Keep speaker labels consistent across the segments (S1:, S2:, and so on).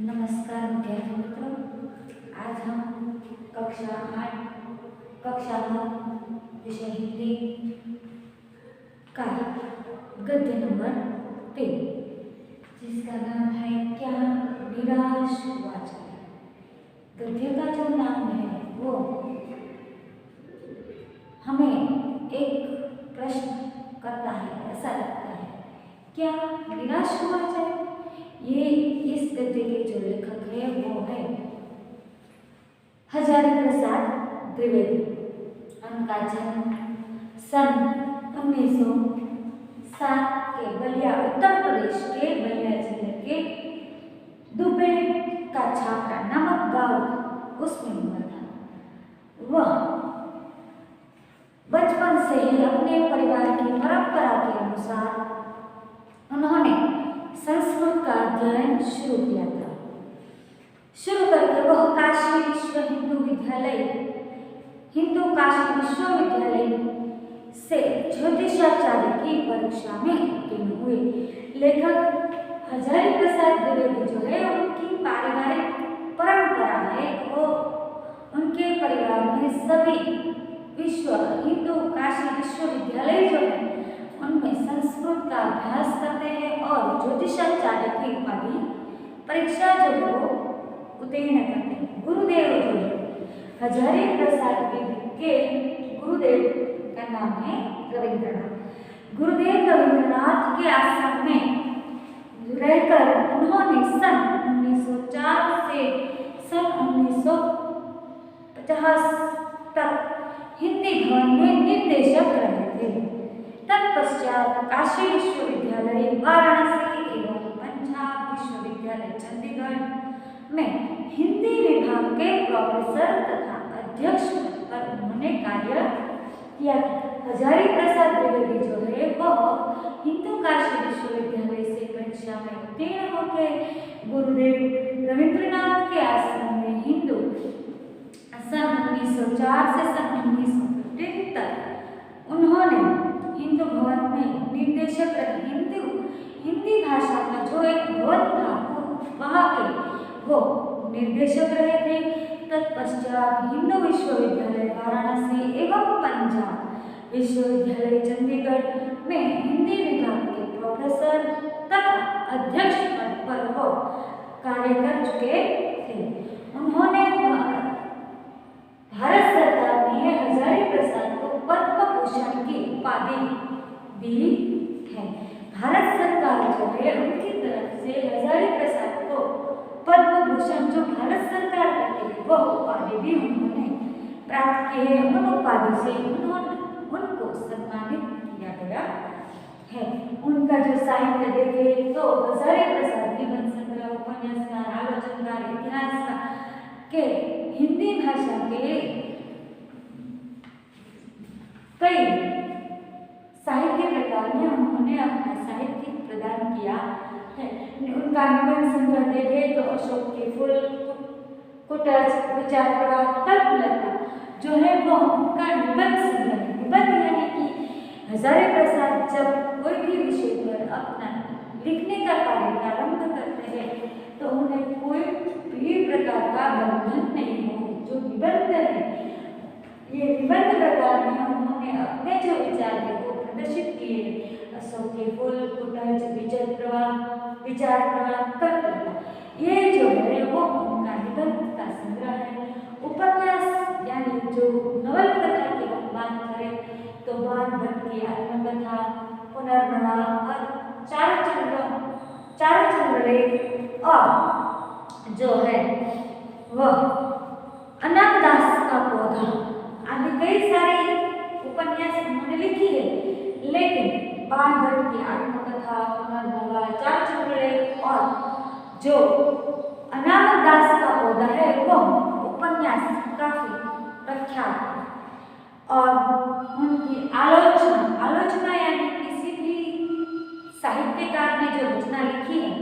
S1: नमस्कार विद्यार्थी मित्रों, आज हम कक्षा 8 कक्षा 9 विषय हिंदी का गद्य नंबर 3 जिसका नाम है क्या निराश हुआ जाए। गद्य का जो नाम है वो हमें एक प्रश्न करता है, ऐसा लगता है क्या निराश हुआ जाए। ये इस गद्य के जो लेखक है वो है हजारी प्रसाद द्विवेदी। उनका जन्म सन 1907 के बलिया, उत्तर प्रदेश के बलिया जिले के दुबे का छापरा नामक गांव उसमें हुआ था। वह बचपन से ही अपने परिवार की परंपरा के अनुसार उन्होंने संस्कृत का अध्ययन शुरू किया था। शुरू करके वह काशी विश्वविद्यालय से ज्योतिषाचार्य की परीक्षा में उत्तीर्ण हुए। लेखक हजारी प्रसाद द्विवेदी जो है उनकी पारिवारिक परंपरा है, वो उनके परिवार में सभी हिंदू काशी विश्वविद्यालय जो है उनमें संस्कृत का अभ्यास करते हैं और ज्योतिषाचार्य की उपाधि परीक्षा जो है वो उत्तीर्ण करते हैं। गुरुदेव जो है हजारी प्रसाद के गुरुदेव का नाम है रविंद्रनाथ। गुरुदेव रविंद्रनाथ के आश्रम में रहकर उन्होंने सन 1904 से सन 1950 तक हिंदी भवन में निर्देशक रहे थे। तत्पश्चात काशी विश्वविद्यालय वाराणसी एवं पंजाब विश्वविद्यालय चंडीगढ़ में हिंदी विभाग के प्रोफेसर तथा अध्यक्ष पद पर उन्होंने कार्य किया। हजारी प्रसाद द्विवेदी जो है वह हिंदू काशी विश्वविद्यालय से परीक्षा में उत्तीर्ण होकर गुरुदेव रविंद्रनाथ के आश्रम में हिंदू सन 1904 से सन 1915 तक उन्होंने हिंदू भवन में निर्देशक रहे। हिंदी भाषा का जो एक भवन था वहाँ के वो निर्देशक रहे थे। तत्पश्चात हिंदू विश्वविद्यालय वाराणसी एवं पंजाब विश्वविद्यालय चंडीगढ़ में हिंदी विभाग के प्रोफेसर तथा अध्यक्ष पद पर वो कार्य कर चुके थे। उन्होंने भारत सरकार ने हजारी प्रसाद को पद्म भूषण की उपाधि दी है। भारत सरकार जो है उनकी तरफ से हजारी प्रसाद को पद्म भूषण जो भारत सरकार करती है वह उपाधि भी उन्होंने प्राप्त की है। उन उपाधि से उनको सम्मानित किया गया है। उनका जो साहित्य देखे तो हजारी प्रसाद निबंध संग्रह, उपन्यासकार, आलोचनकार, इतिहासकार के हिंदी भाषा के कई साहित्य प्रकार में उन्होंने अपना साहित्य प्रदान किया है। उनका निबंध संग्रह देखे तो अशोक के फूल, कुटज, विचार प्रवाह, कल्पलता जो है वो उनका निबंध संग्रह। निबंध यानी कि हजारी प्रसाद जब कोई भी विषय पर अपना लिखने का कार्य प्रारंभ करते हैं तो उन्हें कोई भी प्रकार का बंधन नहीं हो। जो निबंध है ये निबंध प्रकार में उन्होंने अपने जो विचार है वो प्रदर्शित किए। अशोक के फूल, कुटज, विचार प्रवाह, कल्पलता ये जो है वो उनका निबंध का संग्रह है। उपन्यास यानी जो नवलकथा की हम बात करें तो बाण भट्ट की आत्मकथा, पुनर्नवा और चारुचंद्र लेख और जो है वह अनंतदास का पौधा आदि कई सारी उपन्यास उन्होंने लिखी है। लेकिन बाण भट्ट की आत्मकथा, पुनर्नवा, चारुचंद्र लेख और जो अनामदास का पौधा है वह उपन्यास काफी प्रख्यात है। और उनकी आलोचना यानी किसी भी साहित्यकार ने जो रचना लिखी है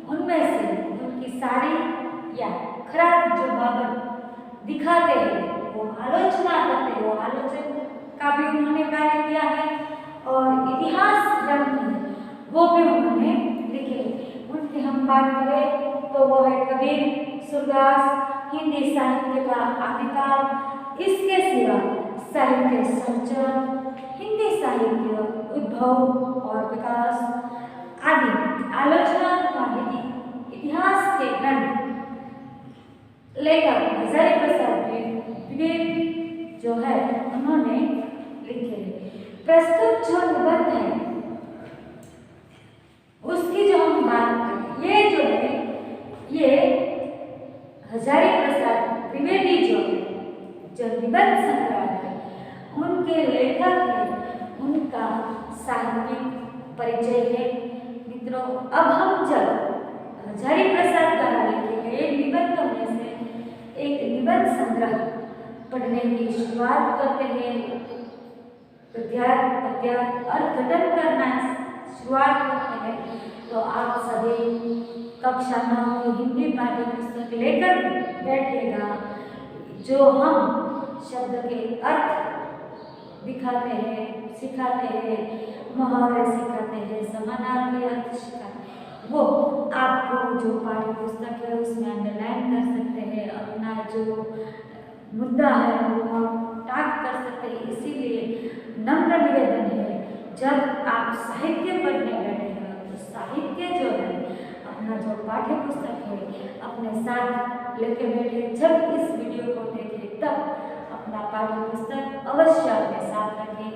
S1: उनमें से उनकी सारी या खराब जो बाबत दिखाते हैं वो आलोचना करते हैं। वो आलोचन का भी उन्होंने कार्य किया है और इतिहास ग्रंथ वो भी उन्होंने लिखे। उनकी हम बात करें तो वो है कबीर, सूरदास, हिंदी साहित्य का आदिकाल। इसके सिवा साहित्य संचरण, हिंदी साहित्य उद्भव और विकास आदि आलोचनात्मक इतिहास के ग्रंथ लेखक हजारी प्रसाद द्विवेदी जो है उन्होंने लिखे। प्रस्तुत जो निबंध है उसकी जो हम बात करें, ये जो है ये हजारी प्रसाद द्विवेदी जो निबंध संग्रह है उनके लेखक है, उनका साहित्यिक परिचय है। मित्रों, अब हम जब हजारी प्रसाद द्वारा लिखे गए निबंधों में से एक निबंध संग्रह पढ़ने की शुरुआत करते हैं। पद्य अर्थघटन करना शुरुआत करते हैं तो आप सभी कक्षा 9 की हिंदी पाठ्य पुस्तक लेकर बैठिएगा। जो हम शब्द के अर्थ दिखाते हैं, सिखाते हैं, मुहावरे सिखाते हैं, समानार्थी अर्थ सिखाते हैं, वो आपको जो पाठ्य पुस्तक है उसमें अंडरलाइन कर सकते हैं। अपना जो मुद्दा है वो आप टाइप कर सकते हैं। इसीलिए नम्र निवेदन है, जब आप साहित्य पढ़ने बैठे हैं तो साहित्य जो है अपना जो पाठ्य पुस्तक है अपने साथ लेके बैठे। जब इस वीडियो को देखें तब अपना पाठ्य पुस्तक अवश्य अपने साथ रखें।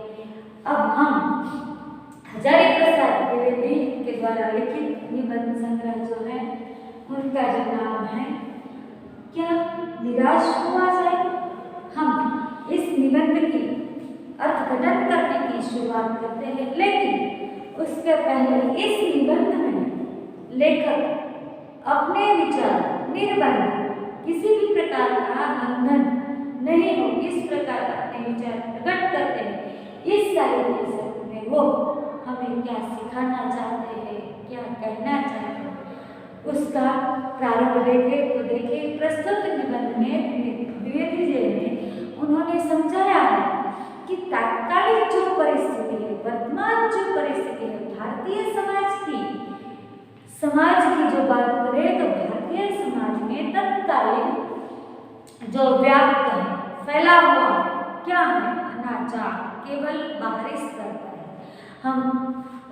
S1: अब हम हजारी प्रसाद द्विवेदी के द्वारा लिखित निबंध संग्रह जो है उनका जो नाम है क्या निराश हुआ जाए। हम इस निबंध की अर्थघटन करने की शुरुआत करते हैं, लेकिन उसके पहले इस निबंध में लेखक अपने विचार निर्बंध किसी भी प्रकार का बंधन नहीं हो, इस प्रकार अपने विचार प्रकट करते हैं। इस साहित्य में वो हमें क्या सिखाना चाहते हैं, क्या कहना चाहते हैं, उसका प्रारंभ देखें तो देखिए प्रस्तुत निबंध में द्विवेदी जी ने उन्होंने समझाया है कि तात्कालिक जो परिस्थिति है, वर्तमान जो परिस्थिति है भारतीय समाज की जो बात करें तो भारतीय समाज में तत्कालीन जो व्याप्त है, फैला हुआ क्या है, अनाचार केवल बाहरी स्तर पर है। हम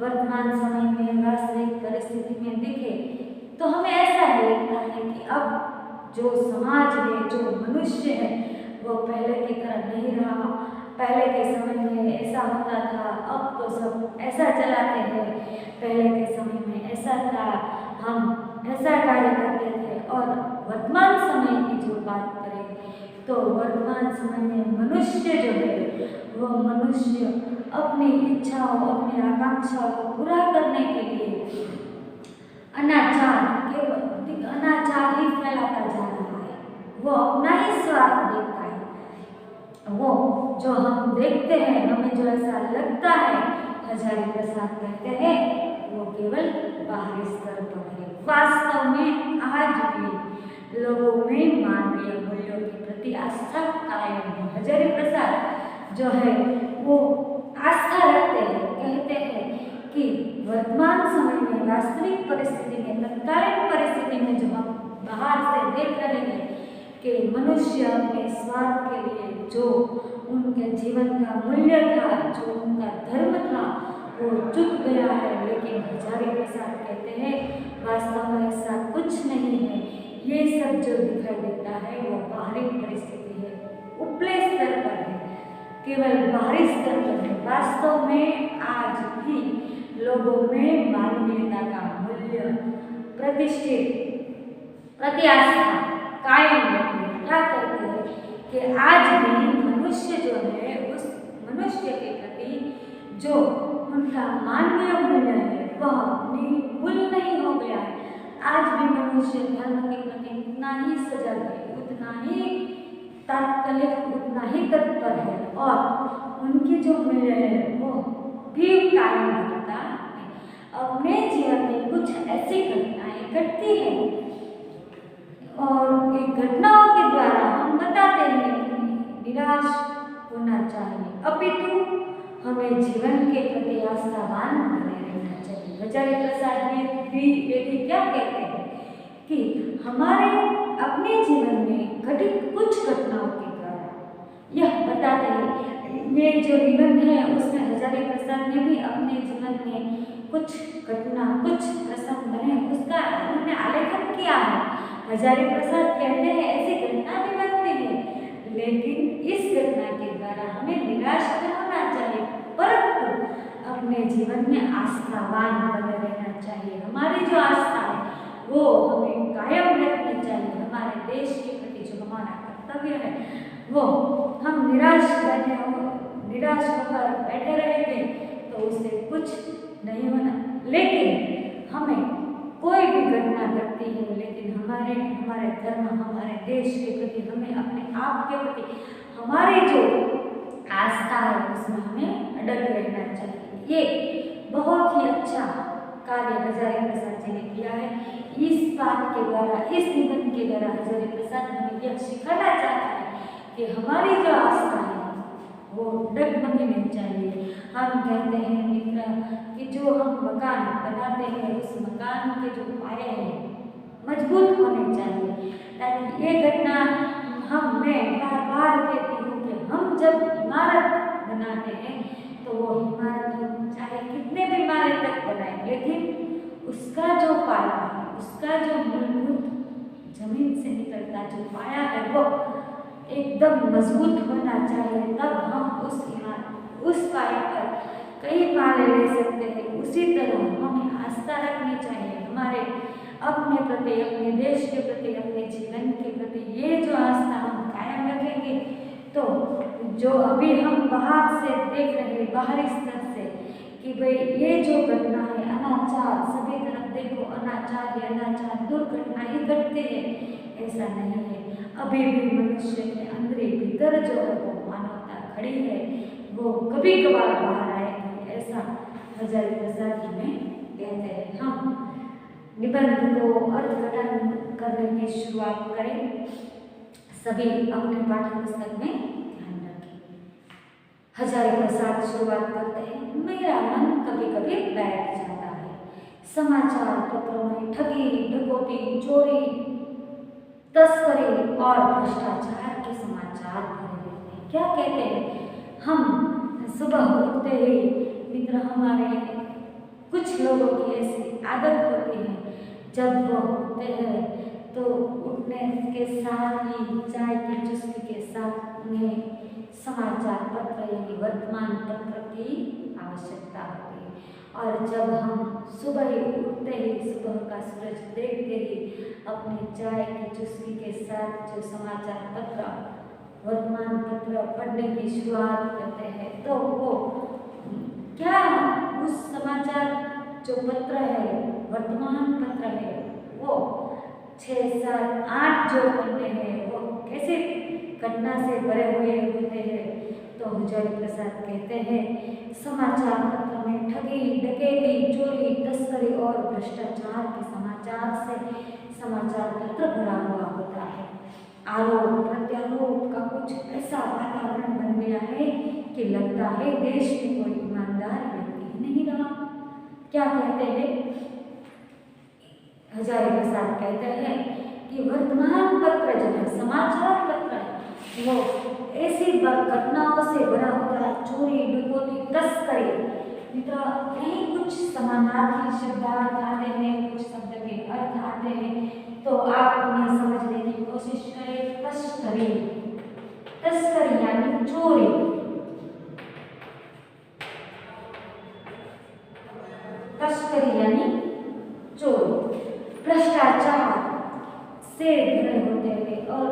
S1: वर्तमान समय में वास्तविक परिस्थिति में दिखे तो हमें ऐसा लगता है कि अब जो समाज है, जो मनुष्य है, वो पहले की तरह नहीं रहा। पहले के समय में ऐसा होता था, अब तो सब ऐसा चलाते हैं। पहले के समय में ऐसा था, हम ऐसा कार्य करते थे। और वर्तमान समय की जो बात करें तो वर्तमान समय में मनुष्य जो है वो मनुष्य अपनी इच्छाओं, अपनी आकांक्षाओं को पूरा करने के लिए अनाचार ही फैलाता जा रहा है। वो अपना ही स्वार्थ देखता है। वो जो हम देखते हैं, हमें जो ऐसा लगता है, हजारी प्रसाद कहते हैं वो केवल बाहरी स्तर पर है। वास्तव में आज भी लोगों में मानवीय मूल्यों के प्रति आस्था कायम है। हजारी प्रसाद जो है वो आस्था रखते हैं, कहते हैं कि वर्तमान समय में वास्तविक परिस्थिति में, तत्कालीन परिस्थिति में जो हम बाहर से देख रहे हैं कि मनुष्य अपने स्वार्थ के लिए जो उनके जीवन का मूल्य था, जो उनका धर्म था, वो चुक गया है। लेकिन हजारी प्रसाद कहते हैं वास्तव में ऐसा कुछ नहीं है। ये सब जो दिखाई देता है वो बाहरी परिस्थिति है, उपले स्तर पर है, केवल बाहरी स्तर पर है। वास्तव में आज भी लोगों में मानवीयता का मूल्य, प्रतिष्ठित, प्रति आस्था कायम रहती है। क्या कहते हैं कि आज भी मनुष्य जो है उस मनुष्य के प्रति जो उनका मानवीय मूल्य है वह निर्मूल नहीं हो गया है। आज भी मनुष्य धर्म के प्रति उतना ही सजग है, उतना ही तात्कालिक, उतना ही तत्पर है और उनकी जो मूल्य है वो भी कायम रखता है। अपने जीवन में कुछ ऐसी घटनाएं घटती हैं और एक घटनाओं के द्वारा हम बताते हैं कि निराश होना चाहिए, अपितु हमें जीवन के प्रति आस्थावान बने रहना चाहिए। हजारी प्रसाद द्विवेदी क्या कहते हैं कि हमारे अपने जीवन में घटित कुछ घटनाओं के द्वारा यह बताते हैं। ये जो निबंध है उसमें हजारी प्रसाद ने भी अपने जीवन में कुछ घटना कुछ प्रसंग बने उसका उन्होंने आलेखन किया है। हजारी प्रसाद कहते हैं ऐसी घटना भी बनती है, लेकिन इस घटना के द्वारा हमें निराश न होना चाहिए, परंतु अपने जीवन में आस्थावान बने रहना चाहिए। हमारी जो आस्था है वो हमें कायम रखनी चाहिए। हमारे देश के प्रति जो हमारा कर्तव्य है वो हम निराश होकर बैठे रहेंगे तो उससे कुछ नहीं होना। लेकिन हमें कोई भी घटना घटती है, लेकिन हमारे धर्म हमारे देश के प्रति हमें अपने आप के प्रति हमारी जो आस्था है उसमें हमें अडग रहना चाहिए। ये बहुत ही अच्छा कार्य हजारी प्रसाद जी ने किया है। इस बात के द्वारा इस निबंध के द्वारा हजारी प्रसाद हमें यह सिखाना चाहता है कि हमारी जो आस्था है वो डगमगी नहीं चाहिए। हम कहते हैं मित्र कि जो हम मकान बनाते हैं उस मकान के जो पाए हैं मजबूत होने चाहिए, ताकि ये घटना मैं बार बार कहती हूँ कि हम जब इमारत बनाते हैं तो वो इमारत चाहे कितने भी इमारत तक बनाए, लेकिन उसका जो पाया है उसका जो मूलभूत जमीन से निकलता जो पाया है वो एकदम मजबूत होना चाहिए, तब हम उस पाए पर कई माले ले सकते हैं। उसी तरह हमें आस्था रखनी चाहिए हमारे अपने प्रति, अपने देश के प्रति, अपने जीवन के प्रति। ये जो आस्था हम कायम रखेंगे तो जो अभी हम बाहर से देख रहे हैं बाहरी स्तर से कि भाई ये जो घटना है अनाचार, सभी तरफ देखो अनाचार दुर्घटना ही घटती है, ऐसा नहीं है। अभी भी मनुष्य के अंदर भीतर जो है वो मानवता खड़ी है, वो कभी कभार बाहर आएगी, ऐसा हजारी प्रसाद हमें कहते हैं। हम निबंध को अर्थघटन करने की शुरुआत करें। सभी अपने पाठ्य पुस्तक में ध्यान रखें। हजारी प्रसाद शुरुआत करते हैं, मेरा मन कभी कभी बैठ जाता है। समाचार पत्रों में ठगी, डकैती, चोरी, तस्करी और भ्रष्टाचार के समाचार भरे रहते हैं। क्या कहते हैं, हम सुबह उठते ही मित्र हमारे कुछ लोगों की ऐसी आदत होती है, जब वो उठते हैं तो उठने के साथ ही चाय की चुस्की के साथ उन्हें समाचार पत्र यानी वर्तमान पत्र की आवश्यकता होती है। और जब हम सुबह ही उठते ही सुबह का सूरज देखते ही अपनी चाय की चुस्की के साथ जो समाचार पत्र वर्तमान पत्र पढ़ने की शुरुआत करते हैं, तो वो क्या उस समाचार जो पत्र है वर्तमान पत्र है वो 6, 7, 8 जो पन्ने हैं वो कैसे घटना से भरे हुए होते हैं। तो हजारी प्रसाद कहते हैं समाचार पत्र में ठगी, डकैती, चोरी, तस्करी और भ्रष्टाचार के समाचार से समाचार पत्र भरा हुआ होता है। आरोप प्रत्यारोप का कुछ ऐसा वातावरण बन गया है कि लगता है देश में कोई ईमानदार व्यक्ति ही नहीं रहा। क्या कहते हैं हजारी प्रसाद कहते हैं कि वर्तमान पत्र जो है समाचार पत्र है वो ऐसी घटनाओं से भरा होता है, चोरी, डकैती, तस्करी। मित्र कहीं कुछ समानार्थी शब्दार्थ आते हैं, कुछ शब्द के अर्थ आते हैं, तो आप उन्हें समझने की कोशिश करें। तस्करी यानी चोरी, तस्करी यानी चोरी, भ्रष्टाचार से भरे होते हैं और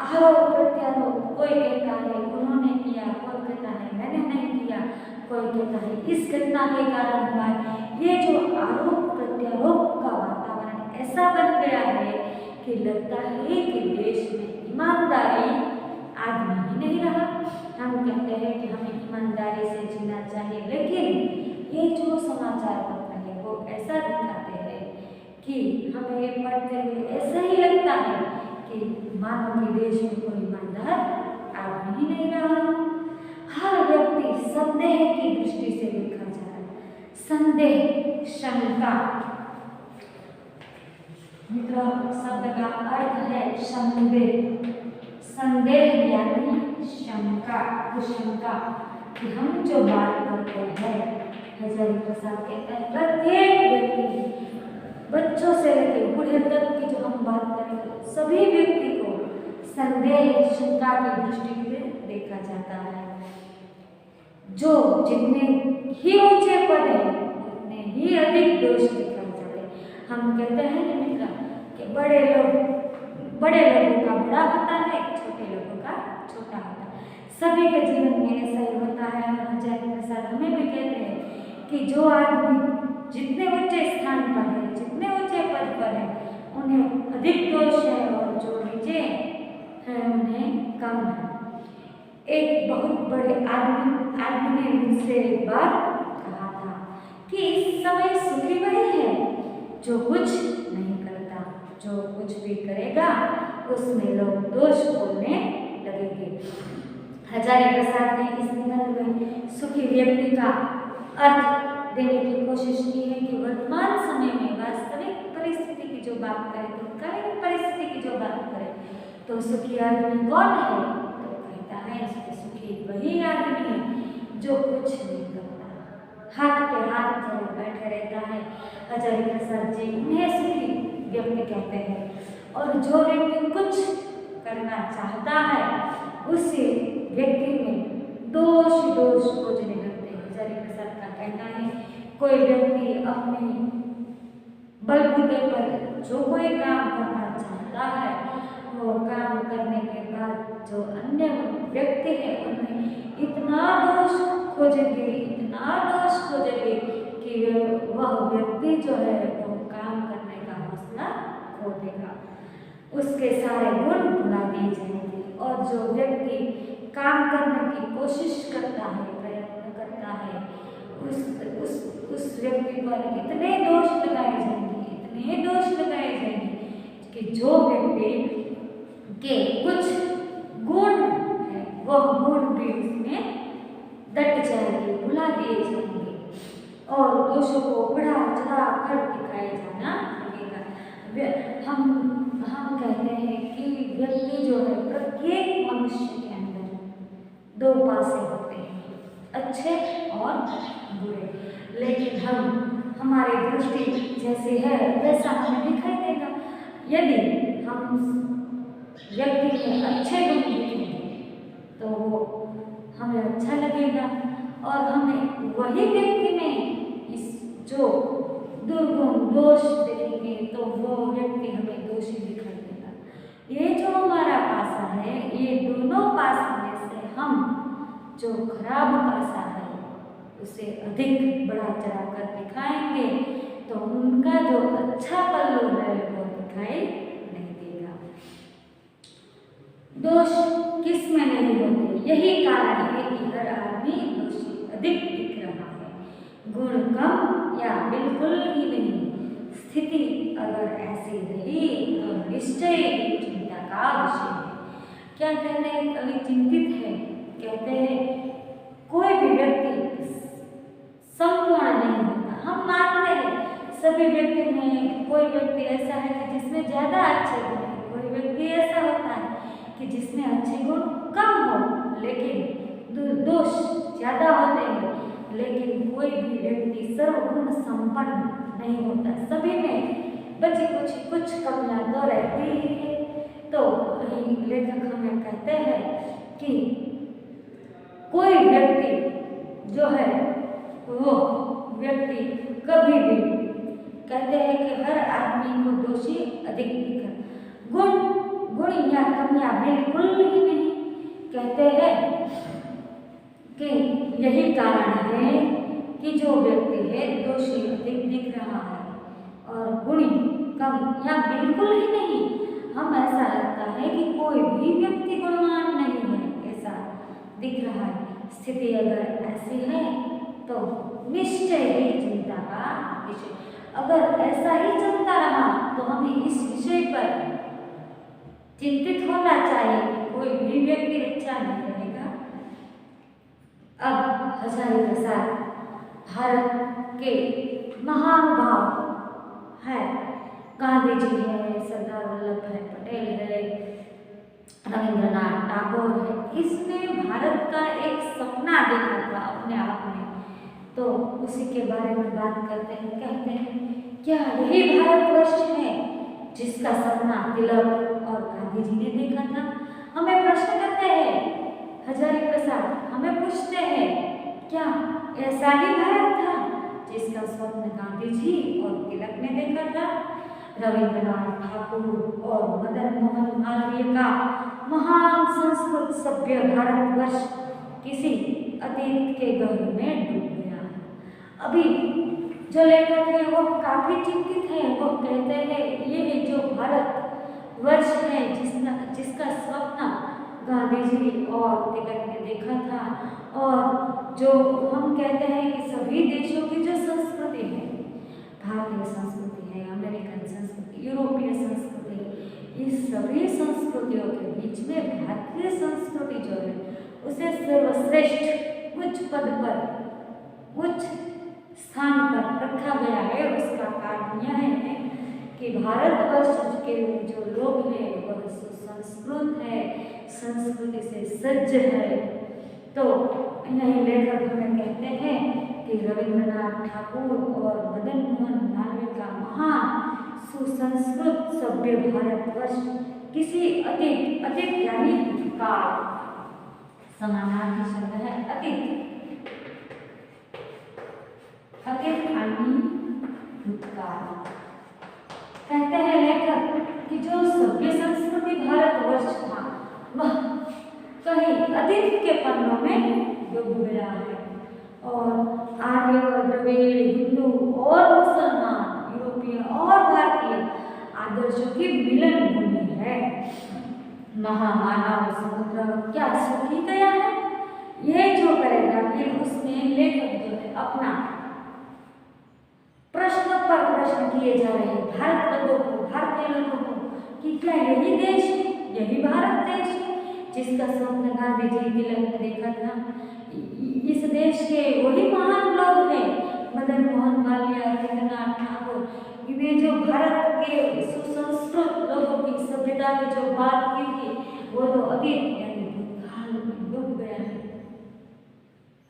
S1: आरोप प्रत्यारोप, कोई कहता है उन्होंने किया, कोई कहता है मैंने नहीं किया, कोई कहता है इस घटना के कारण हुआ है। ये जो आरोप प्रत्यारोप का वातावरण ऐसा बन गया है कि लगता है कि देश में ईमानदारी आदमी ही नहीं रहा। हम कहते हैं कि हमें ईमानदारी से जीना चाहिए, लेकिन ये जो समाचार पत्र है वो ऐसा दिखाते हैं कि हमें पढ़ते हुए ऐसा ही लगता है कि मानो कि देश में कोई ईमानदार आदमी ही नहीं रहा। हर व्यक्ति संदेह की दृष्टि से देखा जा रहा है। संदेह, शंका, मित्रों, शब्द का अर्थ है संदेह। संदेह यानी शंका, कुशंका कि हम जो बात करते हैं, हजारी प्रसाद कहते हैं प्रत्येक व्यक्ति, बच्चों से लेकर बूढ़े तक की जो हम बात करें, सभी व्यक्ति को संदेह शंका की दृष्टि से देखा जाता है। जो जितने ही ऊंचे पद है उतने ही अधिक दोष दिखाए जाते हैं। हम कहते हैं कि मित्र कि बड़े लोगों का बड़ा होता है, छोटे लोगों का छोटा होता है। सभी के जीवन में ऐसा ही होता है। हजारी प्रसाद हमें भी कहते हैं कि जो आदमी जितने ऊंचे स्थान पर है, जितने ऊंचे पद पर है, उन्हें अधिक दोष है और जो नीचे है उन्हें कम है। एक बहुत बड़े आदमी ने मुझसे एक बार कहा था कि इस समय सुखी वही है जो कुछ नहीं करता, जो कुछ भी करेगा उसमें लोग दोष बोलने लगेंगे। हजारी प्रसाद ने इस निबंध में सुखी व्यक्ति का अर्थ देने की कोशिश की है कि वर्तमान समय में वास्तविक परिस्थिति की जो बात करें, तो तत्कालीन परिस्थिति की जो बात करें, तो सुखी आदमी कौन है? तो कहता है सुखी वही आदमी है जो कुछ नहीं करता, हाथ पे हाथ धरे बैठे रहता है। हजारी प्रसाद जी उन्हें सुखी व्यक्ति कहते हैं। और जो व्यक्ति कुछ करना चाहता है उसी व्यक्ति में दोष खोजने लगते हैं। हजारी प्रसाद का कहना है कोई व्यक्ति अपने बलबूते पर जो कोई काम करना चाहता है, वो काम करने के बाद जो अन्य व्यक्ति है उनमें इतना दोष खोजेंगे कि वह व्यक्ति जो है वो काम करने का हौसला खो देगा, उसके सारे गुण भुला दिए जाएंगे। और जो व्यक्ति काम करने की कोशिश करता है, प्रयत्न करता है, उस व्यक्ति पर इतने दोष लगाए जाएंगे कि जो व्यक्ति के कुछ गुण है वह गुण भी उसमें दट जाएंगे, भुला दिए जाएंगे और दोषों को बढ़ा चढ़ा कर दिखाए जाना लगेगा। हम कहते हैं कि व्यक्ति जो है, प्रत्येक मनुष्य के अंदर दो पासे होते हैं, अच्छे और बुरे। लेकिन हमारी दृष्टि जैसी है वैसा हमें दिखाई देगा। यदि हम व्यक्ति में अच्छे गुण देखेंगे तो वो हमें अच्छा लगेगा, और हमें वही व्यक्ति में इस जो दुर्गुण दोष देखेंगे तो वो व्यक्ति हमें दोषी दिखाई देगा। ये जो हमारा पासा है, ये दोनों पासा में से हम जो खराब पासा है उसे अधिक बढ़ा चढ़ा कर दिखाएंगे तो उनका जो अच्छा पल्लू है वो दिखाई नहीं देगा। दोष किस में नहीं होते? यही कारण है कि हर आदमी दोषी अधिक दिख रहा है, गुण कम या बिल्कुल ही नहीं। स्थिति अगर ऐसी रही तो निश्चय चिंता का विषय है। क्या कहते हैं कवि? चिंतित है। कहते हैं कोई भी व्यक्ति संपूर्ण नहीं होता। हम मानते हैं सभी व्यक्ति में कोई व्यक्ति ऐसा है कि जिसमें ज्यादा अच्छे गुण है, कोई व्यक्ति ऐसा होता है कि जिसमें अच्छे गुण कम हो लेकिन दोष ज्यादा होते हैं। लेकिन कोई भी व्यक्ति सर्वगुण संपन्न नहीं होता, सभी में बची कुछ कमियां तो रहती ही है। तो लेखक हमें कहते हैं कि कोई व्यक्ति जो है वो व्यक्ति कभी भी, कहते हैं कि हर आदमी को दोषी अधिक दिखा, गुण या कमियां बिल्कुल ही नहीं। कहते हैं कि यही कारण है कि जो व्यक्ति है दोषी अधिक दिख रहा है और गुणी कम या बिल्कुल ही नहीं। हम ऐसा लगता है कि कोई भी व्यक्ति गुणवान नहीं है, ऐसा दिख रहा है। स्थिति अगर ऐसी है तो निश्चय ही चिंता का विषय। अगर ऐसा ही चलता रहा तो हमें इस विषय पर चिंतित होना चाहिए कि कोई भी व्यक्ति अच्छा नहीं रहेगा। अब हजारी प्रसाद भारत के महानुभाव है, गांधी जी है, सरदार वल्लभ भाई पटेल है, रविंद्रनाथ टैगोर है। इसने भारत का एक सपना देखा था अपने आप में, तो उसी के बारे में बात करते हैं। कहते हैं क्या यही भारतवर्ष है जिसका सपना तिलक और गांधी जी ने देखा था? हमें प्रश्न करते हैं हजारी प्रसाद, हमें पूछते हैं क्या ऐसा ही भारत था जिसका स्वप्न गांधी जी और तिलक ने देखा था? रविंद्रनाथ ठाकुर और मदन मोहन मालवीय का महान संस्कृत सभ्य भारतवर्ष किसी अतीत के गहरे में डूब गया। अभी जो लेखक है वो काफी चिंतित है। वो कहते हैं ये जो भारत वर्ष है जिसका स्वप्न गांधी जी और तिलक ने देखा था, और जो हम कहते हैं कि सभी देशों की जो संस्कृति है, भारतीय संस्कृति है, अमेरिकन संस्कृति, यूरोपीय संस्कृति, इस सभी संस्कृतियों के बीच में भारतीय संस्कृति जो है उसे सर्वश्रेष्ठ उच्च पद पर, उच्च स्थान पर रखा गया है। उसका कारण यह है कि भारतवर्ष के जो लोग हैं वह सुसंस्कृत है, संस्कृति से सज्ज है। तो यही लेखक हमें कहते हैं कि रविंद्रनाथ ठाकुर और मदन मोहन मालवीय का महान सुसंस्कृत सभ्य भारतवर्ष किसी अतीत यानी काल, समानार्थी शब्द है अतीत यानी भूतकाल। कहते हैं लेखक कि जो सभ्य संस्कृति भारतवर्ष था वह कहीं अतीत के पन्नों में डूब गया है, और आर्य और द्रविड़, हिंदू और मुसलमान, यूरोपीय और भारतीय आदर्शों की मिलन भूमि है। महामानव समुद्र क्या सूख ही गया है? यह जो करेगा कि उसमें लेखक जो है अपना प्रश्न पर प्रश्न किए जा रहे हैं भारतीय लोगों को कि क्या यही देश है, यही भारत देश है जिसका स्वप्न गांधी जी तिलक ने देखा था? इस देश के वही महान लोग हैं मदन मोहन मालवीय, रविंद्रनाथ ठाकुर, इन्हें जो भारत के सुसंस्कृत लोगों की सभ्यता की जो बात की थी वो तो अतीत यानी भूतकाल में डूब गया है,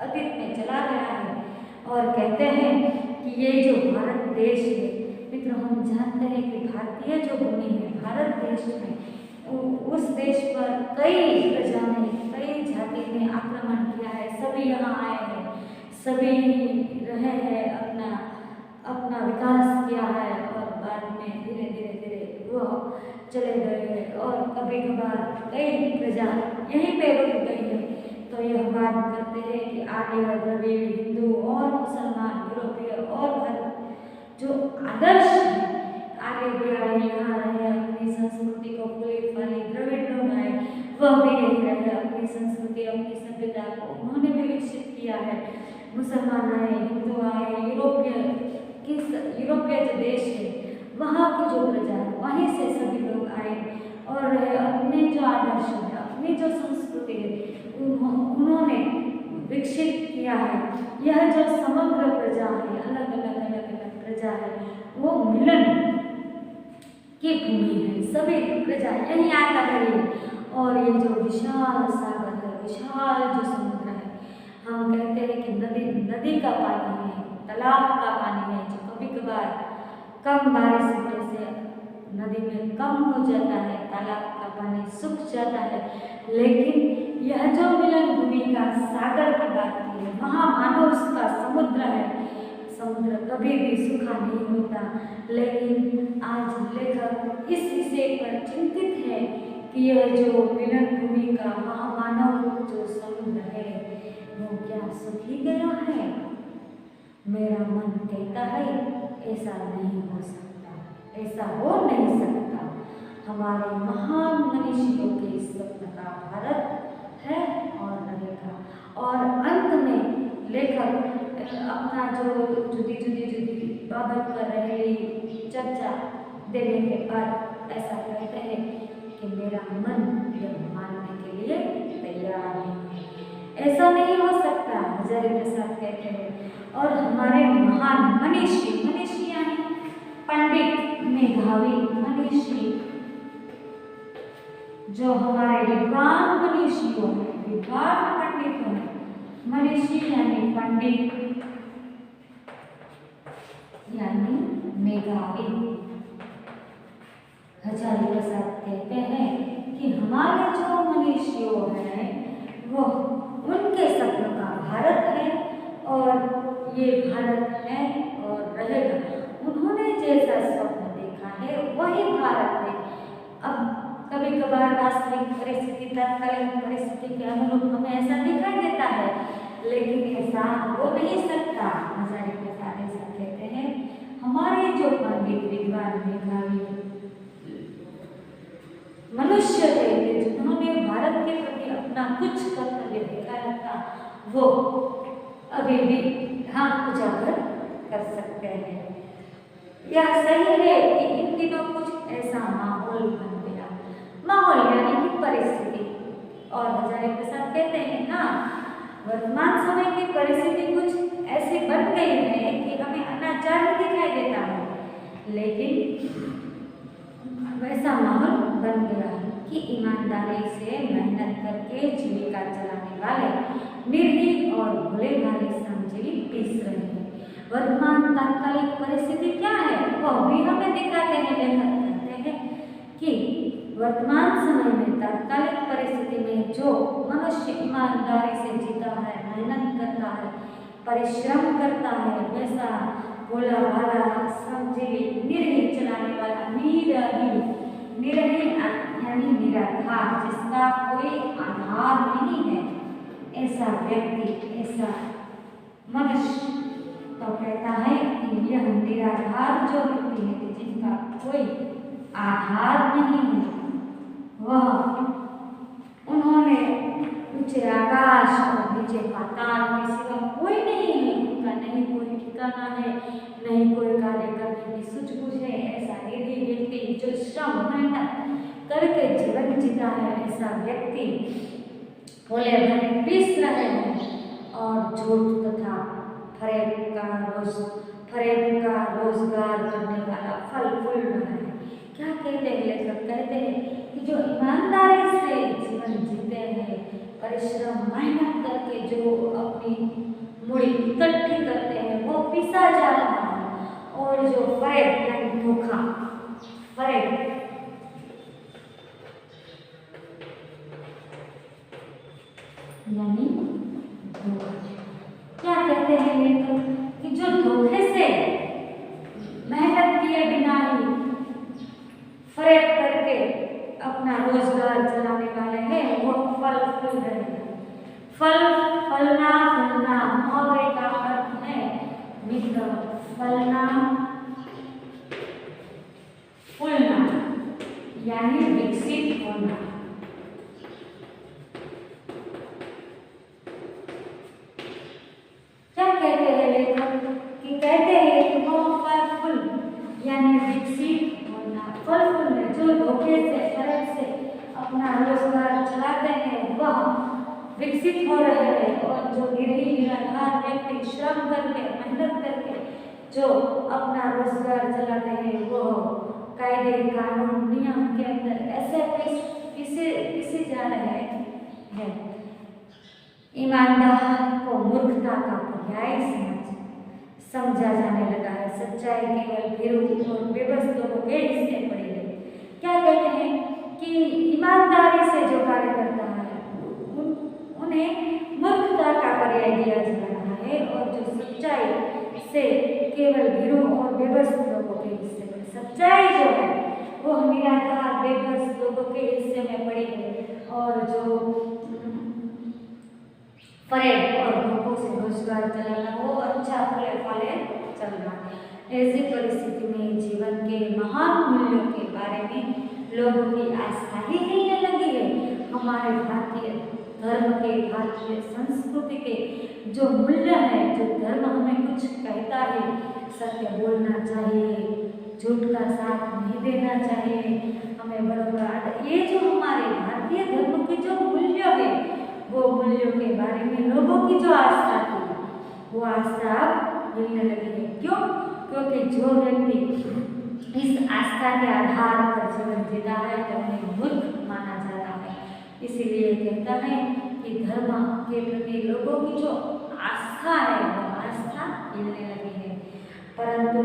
S1: अतीत में चला गया है। और कहते हैं कि ये जो भारत देश है, मित्रों हम जानते हैं कि भारतीय जो भूमि है, भारत देश में उस देश पर कई प्रजा ने, कई जाति ने आक्रमण किया है। सभी यहाँ आए हैं, सभी रहे हैं, अपना विकास किया है, और बाद में धीरे धीरे वो चले गए हैं, और कभी कभार कई प्रजा यहीं पे रुक गई है। तो यह बात करते हैं कि आर्य, द्रविड़, हिंदू और मुसलमान, यूरोपीय और भारत जो आदर्श है, आगे भी आए, यहाँ रहे, अपनी संस्कृति को फूली फली, द्रविड़ लोग आए वह भी यही रहे, अपनी संस्कृति अपनी सभ्यता को उन्होंने भी विकसित किया है। मुसलमान आए, हिंदू आए, यूरोपीय जो देश है वहाँ की जो प्रजा है वहीं से सभी लोग आए और रहे, अपने जो आदर्श है, अपनी जो संस्कृति है उन्होंने विकसित किया है। यह जो समग्र प्रजा है, अलग अलग प्रजा है, वो मिलन की भूमि है, सभी प्रजा यहीं आकर रही। और ये जो विशाल सागर है, विशाल जो समुद्र है, हम कहते हैं कि नदी का पानी है, तालाब का पानी है, जो कभी कभार कम बारिश होने से नदी में कम हो जाता है, तालाब का पानी सूख जाता है। लेकिन यह जो मिलन भूमि का सागर की बात की है, महामानव का समुद्र है, समुद्र कभी भी सूखा नहीं होता। लेकिन आज लेखक इस विषय पर चिंतित है कि यह जो मिलन भूमि का महामानव जो समुद्र है वो क्या सूख ही गया है? मेरा मन कहता है ऐसा नहीं हो सकता, ऐसा हो नहीं सकता। हमारे महान मनीषियों के स्वप्न का भारत है और रहेगा। और अंत में लेखक अपना जो जुदी बाबत पर रहेली चर्चा देने के बाद ऐसा कहते हैं कि मेरा मन यह मानने के लिए तैयार नहीं है, ऐसा नहीं हो सकता, हजारी प्रसाद कहते हैं। और हमारे महान मनीषी यानी पंडित मेघा मेधावी मनीषी, जो हमारे विद्वान मनीषियों हैं, विद्वान पंडितों हैं, मनीषी यानी पंडित यानी मेधावी। हजारी प्रसाद कहते हैं कि हमारे जो मनीषियों हैं वो उनके सपनों का भारत है और ये भारत है और रहेगा। उन्होंने जैसा स्वप्न देखा है वही भारत है। अब कभी कभार वास्तविक परिस्थिति, तत्कालीन परिस्थिति के अनुरूप हमें ऐसा दिखाई देता है, लेकिन ऐसा हो नहीं सकता। हजारी प्रसाद ऐसा कहते हैं, हमारे जो पंडित विद्वान मेधावी मनुष्य थे जिन्होंने भारत के प्रति अपना कुछ कर्तव्य दिखाया था, वो अभी भी हम उजागर कर सकते हैं। यह सही है कि इन दिनों कुछ ऐसा माहौल बन गया, माहौल यानी कि परिस्थिति। और हजारी प्रसाद कहते हैं ना, वर्तमान समय की परिस्थिति कुछ ऐसी बन गई है कि हमें अनाचार ही दिखाई देता है, लेकिन वैसा माहौल बन गया है कि ईमानदारी से मेहनत करके जीविका चलाने वाले निर्भीक और भोले भाले श्रमजीवी पिस रहे हैं। वर्तमान तात्कालिक परिस्थिति क्या है वह भी हमें दिखाते हैं। लेखक कहते हैं कि वर्तमान समय में तात्कालिक परिस्थिति में जो मनुष्य ईमानदारी से जीता है, मेहनत करता है, परिश्रम करता है, वैसा भोला भाला श्रमजीवी निर्भीक चलाने वाला निरहीन यानी निराधार, जिसका कोई आधार नहीं है, ऐसा व्यक्ति, ऐसा मनुष्य तो कहता है कि यह निराधार जो व्यक्ति है जिनका कोई आधार नहीं है, वह उन्होंने ऊंचे आकाश और नीचे पाताल के सिवा कोई नहीं है, उनका नहीं कोई ठिकाना है, नहीं कोई कार्य करने की सूझबूझ है। ऐसा निर्भीक व्यक्ति जो श्रम मेहनत करके जीवन जीता है, ऐसा व्यक्ति भोले भाले पिस रहे हैं और झूठ तथा फरेब का रोजगार करने वाला फल फूल रहा है। क्या कहते हैं लेखक? कहते हैं कि जो ईमानदारी से जीवन जीते हैं, परिश्रम मेहनत करके जो अपनी मूड़ी इकट्ठी करते हैं, वो पिसा जा रहा है। और जो फरेब यानी धोखा, फरेब यानी धोखा, क्या कहते हैं लेखक कि जो धोखे से मेहनत किए बिना ही फरेब करके अपना रोजगार चलाने वाले हैं, वो फल फूल रहे हैं। फलना मौरे का अर्थ है मित्र, फलना फूलना यानी विकसित होना। क्या कहते हैं लेखक कि कहते हैं कि वो फल फूल यानी विकसित होना। फल फूल में जो धोखे से फरेब से अपना रोजगार चलाते हैं वह विकसित हो रहे हैं, और जो निराधार व्यक्ति श्रम करके मेहनत करके जो अपना रोजगार चलाते हैं वो कायदे कानून नियम के अंदर ऐसे पिसे जा रहे हैं। ईमानदार को मूर्खता का पर्याय समझा जाने लगा है। सच्चाई केवल भीरू और बेबस लोगों के हिस्से पड़ी है। क्या कहते हैं कि ईमानदारी से जो कार्य करता है उन्हें मूर्खता का पर्याय दिया जा रहा है, और जो सच्चाई से केवल भीरू और बेबस लोगों के हिस्से में, सच्चाई जो है वो निराधार बेबस लोगों के हिस्से में पड़ी है, और जो फरेब और धोखों से रोजगार चलाना वो अच्छा फले फले चल रहा है। ऐसी परिस्थिति में जीवन के महान मूल्यों के बारे में लोगों की आस्था ही हिलने लगी है। हमारे भारतीय धर्म के, भारतीय संस्कृति के जो मूल्य है, जो धर्म हमें कुछ कहता है, सत्य बोलना चाहिए, झूठ का साथ नहीं देना चाहिए, हमें बराबर, ये जो हमारे भारतीय धर्म के जो मूल्य है, वो मूल्यों के बारे में लोगों की जो आस्था थी वो आस्था अब हिलने लगी है। क्यों? क्योंकि जो व्यक्ति इस आस्था के आधार पर जीवन जीता है तो उन्हें मूर्ख माना जाता है। इसीलिए कहता है कि धर्म के प्रति लोगों की जो आस्था है वो आस्था हिलने लगी है। परंतु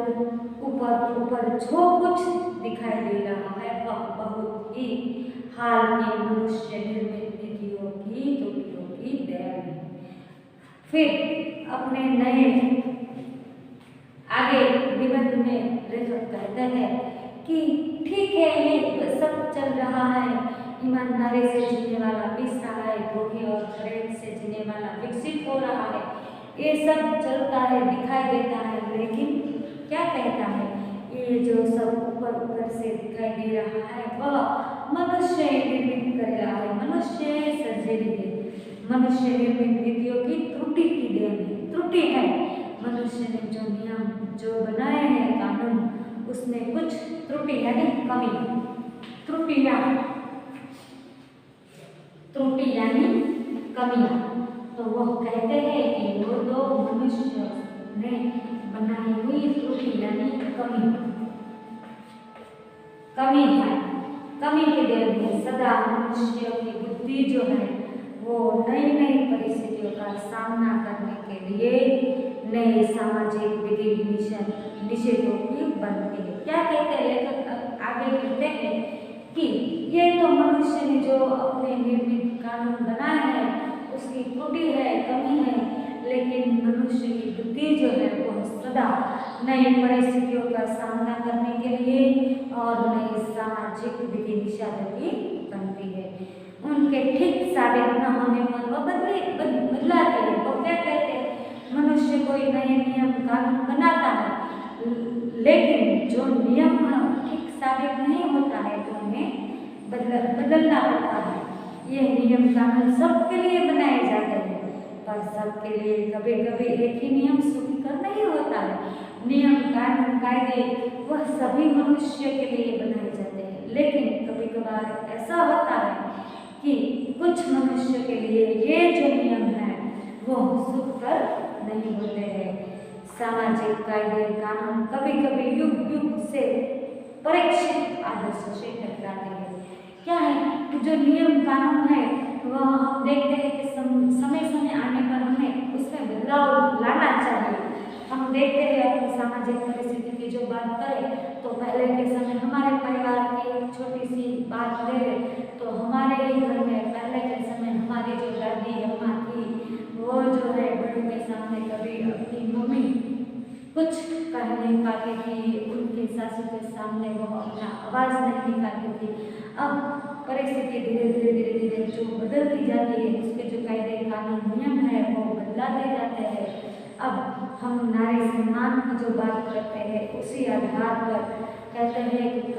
S1: ऊपर ऊपर जो कुछ दिखाई दे रहा है वह बहुत ही हाल की मनुष्य निर्मित नीतियों की त्रुटियों की देन है। फिर अपने नए आगे निबंध में लेखक कहते हैं कि ठीक है ये सब चल रहा है, ईमानदारी से जीने वाला पिस रहा है, धोखे और फरेब से जीने वाला विकसित हो रहा है, ये सब चलता है दिखाई देता है। लेकिन क्या कहता है, ये जो सब ऊपर ऊपर से दिखाई दे रहा है वह मनुष्य निर्मित कर रहा है, मनुष्य सर्जरी है, मनुष्य निर्मित नीतियों की त्रुटि की देन है। त्रुटि है, मनुष्य ने जो नियम जो बनाए हैं कानून उसमें कुछ त्रुटि यानी कमी, त्रुटियां यानी कमियां। तो वो कहते हैं कि वो दो मनुष्य ने बनाई हुई त्रुटि यानी कमी है, कमी के देन है। सदा मनुष्य की बुद्धि जो है वो नई नई परिस्थितियों का सामना करने के लिए नए सामाजिक विधि निषेधों की बनती है। क्या कहते हैं लेखक आगे कहते हैं कि ये तो मनुष्य ने जो अपने निर्मित कानून बनाए हैं उसकी त्रुटि है, कमी है, लेकिन मनुष्य की बुद्धि जो है वो सदा नई परिस्थितियों का सामना करने के लिए और नए सामाजिक विधि निषेधों की बनती है। उनके ठीक साबित न होने पर वह बदलाते हैं। वो क्या कहते हैं, मनुष्य कोई नए नियम कानून बनाता है लेकिन जो नियम ठीक साबित नहीं होता है तो उन्हें बदलना पड़ता है। ये नियम कानून सबके लिए बनाए जाते हैं पर सबके लिए कभी कभी एक ही नियम सुखकर नहीं होता है। नियम कानून कायदे वह सभी मनुष्य के लिए बनाए जाते हैं, लेकिन कभी कभार ऐसा होता है कि कुछ मनुष्य के लिए ये जो नियम है वो सुखकर नहीं होते हैं। सामाजिक कायदे कानून कभी कभी युग युग से परीक्षित आदर्शों से टकराते हैं। क्या है कि जो नियम कानून है वह हम देखते हैं कि समय समय आने पर हमें उसमें बदलाव लाना चाहिए। हम देखते हैं अपनी सामाजिक परिस्थिति की जो बात करें तो पहले के समय हमारे परिवार की एक छोटी सी बात ले लें तो हमारे ही घर में पहले के समय हमारी जो दादी अम्मा थी वो जो है बड़ों के सामने कभी अपनी मम्मी कुछ कह नहीं पाती थी, उनके सासू के सामने वो अपना आवाज़ नहीं निकालती थी। अब परिस्थिति धीरे धीरे जो बदलती जाती है उसके जो कायदे कानून नियम है वो बदलाते जाते हैं। अब हम नारी सम्मान की जो बात करते हैं उसी आधार पर कहते हैं कि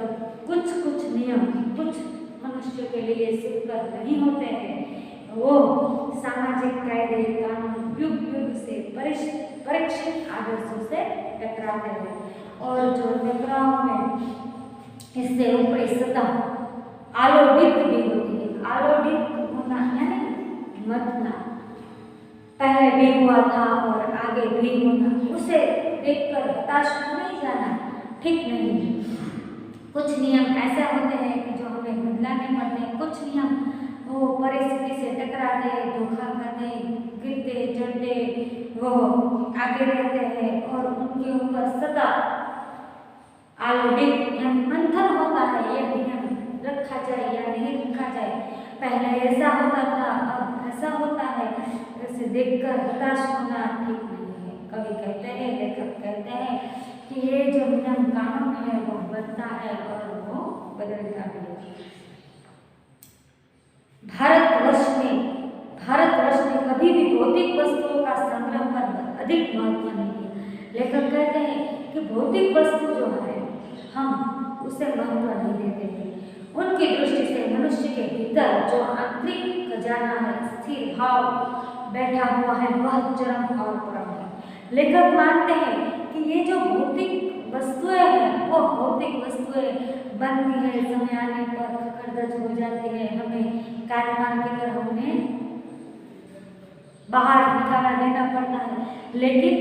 S1: कुछ नियम कुछ मनुष्य के लिए सुखकर नहीं होते हैं। वो सामाजिक कायदे कानून युग युग से परीक्षित आदर्शों से टकराते हैं और जो टकराव में इससे ऊपरी सतह आलोड़ित भी होती है। आलोड़ित होना यानी मरना, पहले भी हुआ था और आगे भी होना, उसे देखकर हताश नहीं जाना ठीक नहीं है। कुछ नियम ऐसे होते हैं कि जो हमें बदलाने पड़ते हैं। कुछ नियम वो परिस्थिति से टकराते, धोखा खाते, गिरते चढ़ते वो आगे रहते हैं और उनके ऊपर सदा आलोड़ित यानी मंथन होता है। ये नियम रखा जाए या नहीं रखा जाए, पहले ऐसा होता था अब ऐसा होता है, ऐसे देखकर हताश होना ठीक नहीं है। कवि कहते हैं, लेखक कहते हैं कि ये जो नियम कानून है वो बनता है और वो बदलता भी है। भारतवर्ष ने कभी भी भौतिक वस्तुओं का संग्रह पर अधिक महत्व नहीं दिया। लेखक कहते हैं कि भौतिक वस्तु जो है हम उसे महत्व नहीं देते हैं। उनकी दृष्टि से मनुष्य के भीतर जो आंतरिक खजाना है, स्थिर भाव बैठा हुआ है, वह चरम और परम है। लेखक मानते हैं कि ये जो भौतिक वस्तुएं हैं वो भौतिक वस्तुएं बनती है, समय आने पर खखड़धज हो जाती है, हमें काटमान की तरह उन्हें बाहर निकाला देना पड़ता है। लेकिन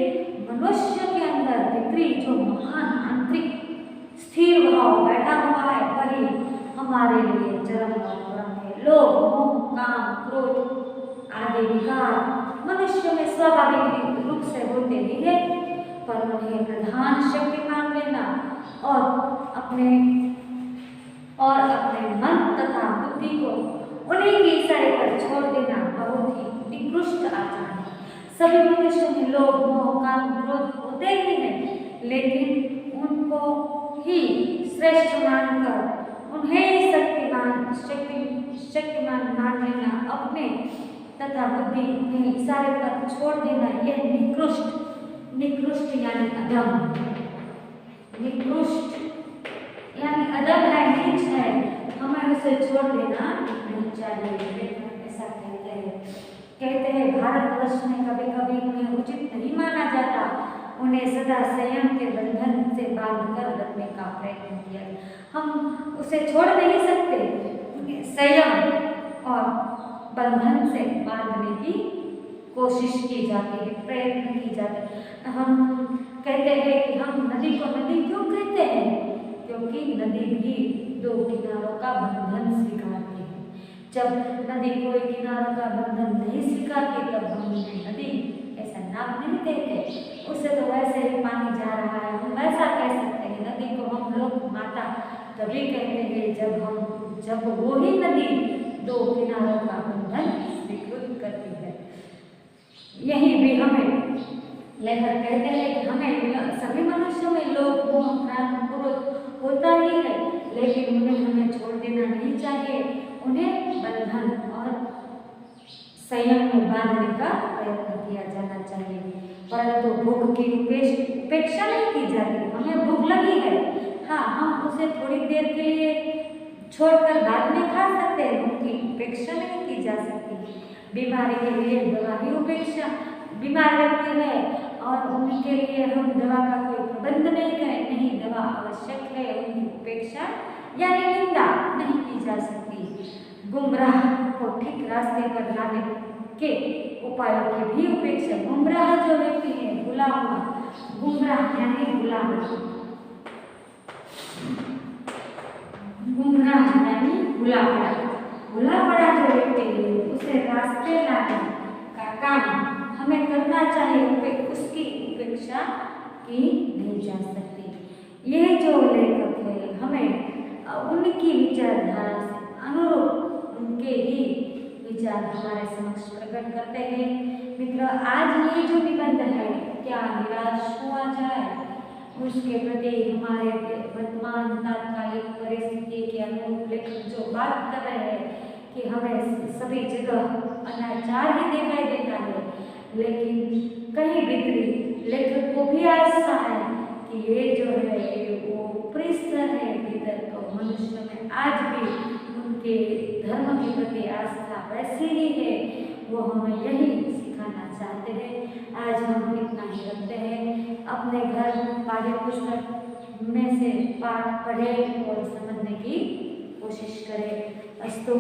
S1: मनुष्य के अंदर भीतरी जो महान आंतरिक स्थिर भाव बैठा हुआ है, वही हमारे लिए जन्म और मरण है। लोभ, मोह, काम, क्रोध आदि विकार मनुष्य में स्वाभाविक रूप से होते ही है, पर उन्हें प्रधान शक्ति मान लेना और अपने मन तथा बुद्धि को उन्हीं के इशारे पर छोड़ देना बहुत ही निकृष्ट आचरण है। सभी मनुष्यों में लोभ, मोह, काम, क्रोध होते ही हैं, लेकिन उनको ही श्रेष्ठ मानकर उन्हें ही शक्तिमान मान लेना, अपने तथा बुद्धि उन्हें इशारे पर छोड़ देना, यह निकृष्ट यानी अधम, निकृष्ट यानी अदब है, नीच है, हमें उसे छोड़ देना नहीं चाहिए। लेकिन ऐसा कहते हैं भारतवर्ष में कभी कभी उन्हें उचित नहीं माना जाता, उन्हें सदा संयम के बंधन से बांधकर रखने का प्रयत्न किया। हम उसे छोड़ नहीं सकते, उन्हें संयम और बंधन से बांधने की कोशिश की जाती है, प्रयत्न की जाते हैं। हम कहते हैं कि हम नदी को नदी क्यों कहते हैं, क्योंकि नदी भी दो किनारों का बंधन स्वीकारती है। जब नदी कोई किनारों का बंधन नहीं स्वीकारती, तब हम नदी ऐसा नाम नहीं देते, उससे तो वैसे ही पानी जा रहा है, हम वैसा कह सकते हैं। नदी को हम लोग माता तभी कहते हैं जब वो ही नदी दो किनारों का बंधन स्वीकृत करती है। यही भी हमें लेखक कहते हैं कि हमें सभी मनुष्यों में लोभ, मोह, काम, क्रोध होता ही है, लेकिन उन्हें हमें छोड़ देना नहीं चाहिए, उन्हें बंधन और संयम में बांधने का प्रयत्न किया जाना चाहिए। परंतु भूख की उपेक्षा नहीं की जाती। हमें भूख लगी है, हाँ, हम उसे थोड़ी देर के लिए छोड़कर बाद में खा सकते हैं, उनकी उपेक्षा नहीं की जा सकती। बीमारी के लिए दवा की उपेक्षा, बीमार व्यक्ति है और उनके लिए हम दवा का कोई प्रबंध नहीं करें, नहीं, दवा आवश्यक है, उनकी उपेक्षा यानी निंदा नहीं की जा सकती। गुमराह को ठीक रास्ते पर लाने के उपायों की भी उपेक्षा। गुमराह जो व्यक्ति है, भुला हुआ, गुमराह यानी भुला हुआ, गुमराह यानी भुला पड़ा जो व्यक्ति है, उसे रास्ते लाने का काम हमें करना चाहिए, उसकी उपेक्षा की नहीं जा सकती। यह जो लेखक है, हमें उनकी विचारधारा से अनुरूप उनके ही विचार हमारे समक्ष प्रकट करते हैं। मित्र, आज ये जो निबंध है, क्या निराश हुआ जाए उसके प्रति हमारे वर्तमान तात्कालिक परिस्थिति के अनुरूप लेखक जो बात कर रहे हैं कि हमें सभी जगह अनाचार ही दिखाई देता है, लेकिन कहीं भीतरी लेखक को भी आशा है कि ये जो है वो ऊपरी स्तर है, भीतर तो मनुष्य में आज भी उनके धर्म के प्रति आस्था वैसी ही है, वो हमें यही सिखाना चाहते हैं। आज हम इतना ही रखते हैं। अपने घर पाठ्य पुस्तक में से पाठ पढ़ें और समझने की कोशिश करें। अस्तु।